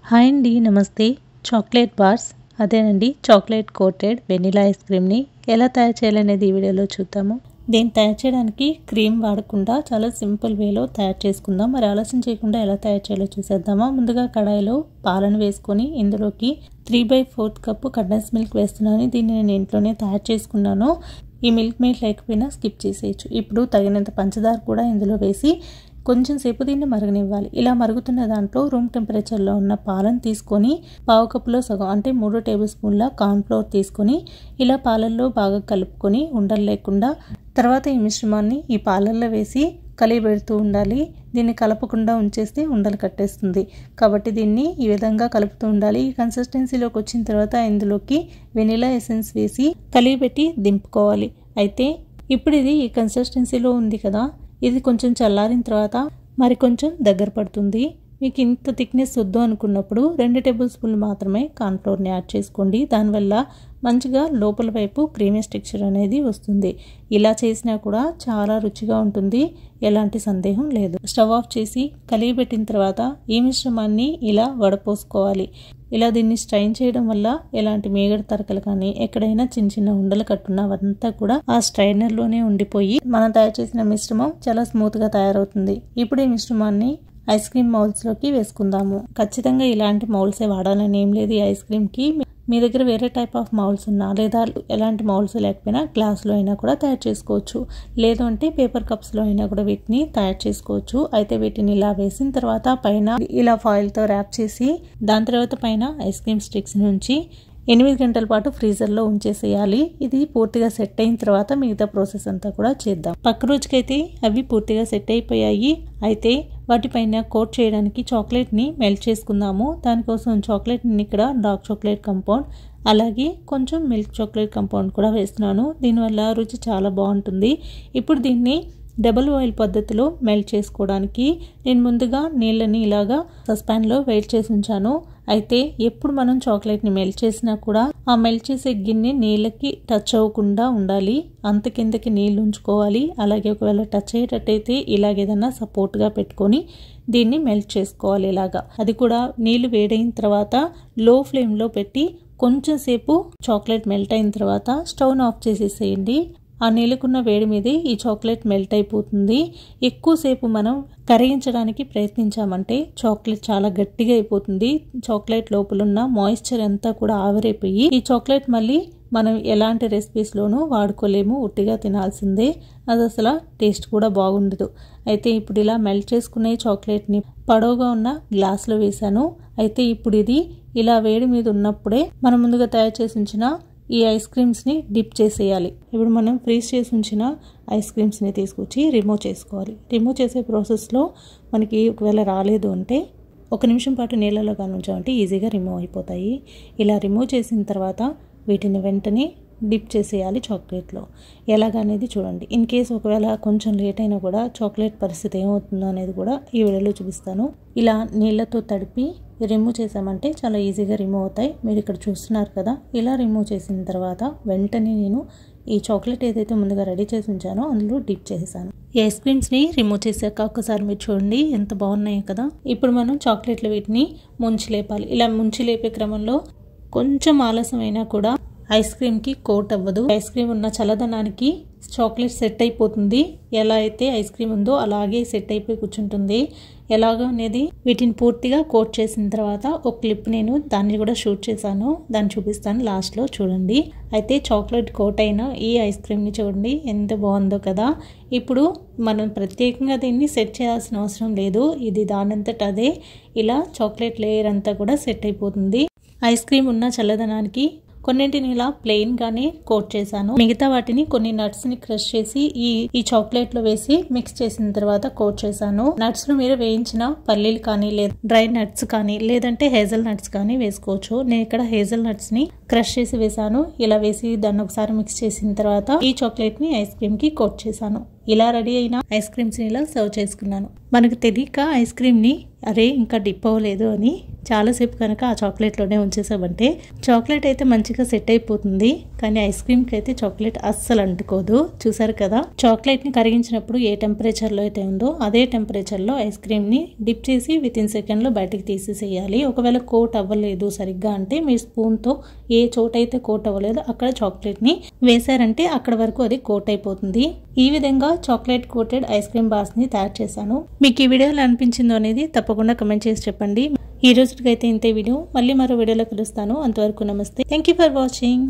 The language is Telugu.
హాయ్ అండి, నమస్తే. చాక్లెట్ బార్స్ అదేనండి, చాక్లెట్ కోటెడ్ వెనిలా ఐస్ క్రీమ్ని ఎలా తయారు చేయాలనేది ఈ వీడియోలో చూద్దాము. దీన్ని తయారు చేయడానికి క్రీమ్ వాడకుండా చాలా సింపుల్ వేలో తయారు చేసుకుందాం. మరి ఆలస్యం చేయకుండా ఎలా తయారు చేయాలో చూసేద్దామా. ముందుగా కడాయిలో పాలను వేసుకొని ఇందులోకి 3/4 కప్పు కండెన్స్ మిల్క్ వేస్తున్నాను. దీన్ని నేను ఇంట్లోనే తయారు చేసుకున్నాను. ఈ మిల్క్ మేడ్ లేకపోయినా స్కిప్ చేసేయచ్చు. ఇప్పుడు తగినంత పంచదార కూడా ఇందులో వేసి కొంచెం సేపు దీన్ని మరగనివ్వాలి. ఇలా మరుగుతున్న దాంట్లో రూమ్ టెంపరేచర్లో ఉన్న పాలను తీసుకొని 1/2 కప్పులో సగం అంటే 3 టేబుల్ స్పూన్ల కార్న్ ఫ్లోర్ తీసుకొని ఇలా పాలల్లో బాగా కలుపుకొని ఉండలు లేకుండా తర్వాత ఈ మిశ్రమాన్ని ఈ పాలల్లో వేసి కలిపెడుతూ ఉండాలి. దీన్ని కలపకుండా ఉంచేస్తే ఉండలు కట్టేస్తుంది. కాబట్టి దీన్ని ఈ విధంగా కలుపుతూ ఉండాలి. ఈ కన్సిస్టెన్సీలోకి వచ్చిన తర్వాత ఇందులోకి వెనిలా ఎసెన్స్ వేసి కలిపెట్టి దింపుకోవాలి. అయితే ఇప్పుడు ఇది ఈ కన్సిస్టెన్సీలో ఉంది కదా, ఇది కొంచెం చల్లారిన తర్వాత మరి కొంచెం దగ్గర పడుతుంది. మీకు ఇంత థిక్నెస్ వద్దు అనుకున్నప్పుడు 2 టేబుల్ స్పూన్లు మాత్రమే కార్న్ఫ్లోర్ని యాడ్ చేసుకోండి. దానివల్ల మంచిగా లోపల వైపు క్రీమీ టెక్స్చర్ అనేది వస్తుంది. ఇలా చేసినా కూడా చాలా రుచిగా ఉంటుంది, ఎలాంటి సందేహం లేదు. స్టవ్ ఆఫ్ చేసి కలిపెట్టిన తర్వాత ఈ మిశ్రమాన్ని ఇలా వడపోసుకోవాలి. ఇలా దీన్ని స్ట్రైన్ చేయడం వల్ల ఎలాంటి మేగడ తరకలు కానీ ఎక్కడైనా చిన్న చిన్న ఉండలు కట్టున్న అవంతా కూడా ఆ స్ట్రైనర్లోనే ఉండిపోయి మనం తయారు చేసిన మిశ్రమం చాలా స్మూత్గా తయారవుతుంది. ఇప్పుడు ఈ మిశ్రమాన్ని ఐస్ క్రీమ్ మౌల్డ్స్లోకి వేసుకుందాము. ఖచ్చితంగా ఇలాంటి మౌల్డ్సే వాడాలని ఏం లేదు. ఈ ఐస్ క్రీమ్కి మీ దగ్గర వేరే టైప్ ఆఫ్ మౌల్డ్స్ ఉన్నా లేదా ఎలాంటి మౌల్డ్స్ లేకపోయినా గ్లాస్లో అయినా కూడా తయారు చేసుకోవచ్చు. లేదు అంటే పేపర్ కప్స్లో అయినా కూడా వీటిని తయారు చేసుకోవచ్చు. అయితే వీటిని ఇలా వేసిన తర్వాత పైన ఇలా ఫాయిల్తో ర్యాప్ చేసి దాని తర్వాత పైన ఐస్ క్రీమ్ స్టిక్స్ నుంచి 8 గంటల పాటు ఫ్రీజర్లో ఉంచేసేయాలి. ఇది పూర్తిగా సెట్ అయిన తర్వాత మిగతా ప్రాసెస్ అంతా కూడా చేద్దాం. పక్క రోజుకైతే అవి పూర్తిగా సెట్ అయిపోయాయి. అయితే వాటిపైన కోట్ చేయడానికి చాక్లెట్ని మెల్ట్ చేసుకుందాము. దానికోసం చాక్లెట్ని ఇక్కడ డార్క్ చాక్లెట్ కంపౌండ్ అలాగే కొంచెం మిల్క్ చాక్లెట్ కంపౌండ్ కూడా వేస్తున్నాను. దీనివల్ల రుచి చాలా బాగుంటుంది. ఇప్పుడు దీన్ని డబుల్ బాయిల్ పద్ధతిలో మెల్ట్ చేసుకోవడానికి నేను ముందుగా నీళ్ళని ఇలాగా సస్పాన్లో వెయిట్ చేసి ఉంచాను. అయితే ఎప్పుడు మనం చాక్లెట్ని మెల్ట్ చేసినా కూడా ఆ మెల్ట్ చేసే గిన్నె నీళ్ళకి టచ్ అవ్వకుండా ఉండాలి. అంత కిందకి నీళ్ళు ఉంచుకోవాలి. అలాగే ఒకవేళ టచ్ అయ్యేటట్టయితే ఇలాగేదన్నా సపోర్ట్గా పెట్టుకొని దీన్ని మెల్ట్ చేసుకోవాలి. ఇలాగా అది కూడా నీళ్ళు వేడైన తర్వాత లో ఫ్లేమ్లో పెట్టి కొంచెం సేపు చాక్లెట్ మెల్ట్ అయిన తర్వాత స్టవ్ను ఆఫ్ చేసేసేయండి. ఆ నీళ్ళకున్న వేడి మీదే ఈ చాక్లెట్ మెల్ట్ అయిపోతుంది. ఎక్కువసేపు మనం కరిగించడానికి ప్రయత్నించామంటే చాక్లెట్ చాలా గట్టిగా అయిపోతుంది. చాక్లెట్ లోపల ఉన్న మాయిశ్చర్ అంతా కూడా ఆవిరైపోయి ఈ చాక్లెట్ మళ్ళీ మనం ఎలాంటి రెసిపీస్లోనూ వాడుకోలేము, ఉట్టిగా తినాల్సిందే. అది అసలు టేస్ట్ కూడా బాగుండదు. అయితే ఇప్పుడు ఇలా మెల్ట్ చేసుకునే చాక్లెట్ని పొడవుగా ఉన్న గ్లాస్లో వేసాను. అయితే ఇప్పుడు ఇది ఇలా వేడి మీద ఉన్నప్పుడే మనం ముందుగా తయారు చేసి ఉంచిన ఈ ఐస్ క్రీమ్స్ని డిప్ చేసేయాలి. ఇప్పుడు మనం ఫ్రీజ్ చేసి ఉంచిన ఐస్ క్రీమ్స్ని తీసుకొచ్చి రిమూవ్ చేసుకోవాలి. రిమూవ్ చేసే ప్రాసెస్లో మనకి ఒకవేళ రాలేదు అంటే 1 నిమిషం పాటు నీళ్ళలో కానీ ఉంచామంటే ఈజీగా రిమూవ్ అయిపోతాయి. ఇలా రిమూవ్ చేసిన తర్వాత వీటిని వెంటనే డిప్ చేసేయాలి చాక్లెట్లో. ఎలాగనేది చూడండి. ఇన్ కేస్ ఒకవేళ కొంచెం లేట్ అయినా కూడా చాక్లెట్ పరిస్థితి ఏమవుతుందో అనేది కూడా ఈ వీడియోలో చూపిస్తాను. ఇలా నీళ్ళతో తడిపి రిమూవ్ చేసామంటే చాలా ఈజీగా రిమూవ్ అవుతాయి. మీరు ఇక్కడ చూస్తున్నారు కదా. ఇలా రిమూవ్ చేసిన తర్వాత వెంటనే నేను ఈ చాక్లెట్ ఏదైతే ముందుగా రెడీ చేసి ఉంచానో అందులో డిప్ చేసేసాను. ఈ ఐస్ క్రీమ్స్ని రిమూవ్ చేశాక ఒకసారి మీరు చూడండి ఎంత బాగున్నాయి కదా. ఇప్పుడు మనం చాక్లెట్లు వీటిని ముంచి లేపాలి. ఇలా ముంచి లేపే క్రమంలో కొంచెం ఆలస్యమైనా కూడా ఐస్ క్రీమ్కి కోట్ అవ్వదు. ఐస్ క్రీమ్ ఉన్న చల్లదనానికి చాక్లెట్ సెట్ అయిపోతుంది. ఎలా అయితే ఐస్ క్రీమ్ ఉందో అలాగే సెట్ అయిపోయి కూర్చుంటుంది. ఎలాగో అనేది వీటిని పూర్తిగా కోట్ చేసిన తర్వాత ఒక క్లిప్ నేను దాన్ని కూడా షూట్ చేశాను, దాన్ని చూపిస్తాను లాస్ట్లో చూడండి. అయితే చాక్లెట్ కోట్ అయిన ఈ ఐస్ క్రీమ్ని చూడండి ఎంత బాగుందో కదా. ఇప్పుడు మనం ప్రత్యేకంగా దీన్ని సెట్ చేయాల్సిన అవసరం లేదు. ఇది దానంతట అదే ఇలా చాక్లెట్ లేయర్ అంతా కూడా సెట్ అయిపోతుంది. ఐస్ క్రీమ్ ఉన్న చల్లదనానికి కొన్నింటిని ఇలా ప్లెయిన్ గానే కోట్ చేశాను. మిగతా వాటిని కొన్ని నట్స్ ని క్రష్ చేసి ఈ చాక్లెట్ లో వేసి మిక్స్ చేసిన తర్వాత కోట్ చేశాను. నట్స్ లో మీరు వేయించిన పల్లీలు కానీ లేదా డ్రై నట్స్ కానీ లేదంటే హేజల్ నట్స్ కానీ వేసుకోవచ్చు. నేను ఇక్కడ హేజల్ నట్స్ ని క్రష్ చేసి వేసాను. ఇలా వేసి దాన్ని ఒకసారి మిక్స్ చేసిన తర్వాత ఈ చాక్లెట్ ని ఐస్ క్రీమ్ కి కోట్ చేశాను. ఇలా రెడీ అయిన ఐస్ క్రీమ్స్ ని ఇలా సర్వ్ చేసుకున్నాను. మనకు తెలియక ఐస్ క్రీమ్ ని అరే ఇంకా డిప్ అవ్వలేదు అని చాలాసేపు కనుక ఆ చాక్లెట్లోనే ఉంచేసామంటే చాక్లెట్ అయితే మంచిగా సెట్ అయిపోతుంది, కానీ ఐస్ క్రీమ్కి అయితే చాక్లెట్ అస్సలు అంటుకోదు. చూసారు కదా, చాక్లెట్ని కరిగించినప్పుడు ఏ టెంపరేచర్లో అయితే ఉందో అదే టెంపరేచర్లో ఐస్ క్రీమ్ని డిప్ చేసి వితిన్ సెకండ్లో బయటికి తీసేసేయాలి. ఒకవేళ కోట్ అవ్వలేదు సరిగ్గా అంటే మీ స్పూన్తో ఏ చోట అయితే కోట్ అవ్వలేదో అక్కడ చాక్లెట్ని వేసారంటే అక్కడ వరకు అది కోట్ అయిపోతుంది. ఈ విధంగా చాక్లెట్ కోటెడ్ ఐస్ క్రీమ్ బార్స్ని తయారు చేశాను. మీకు ఈ వీడియో ఎలా అనిపించిందో అనేది తప్పకుండా కమెంట్ చేసి చెప్పండి. ఈ రోజుకైతే ఇంతే వీడియో. మళ్ళీ మరో వీడియోలో కలుస్తాను. అంతవరకు నమస్తే. Thank you for watching.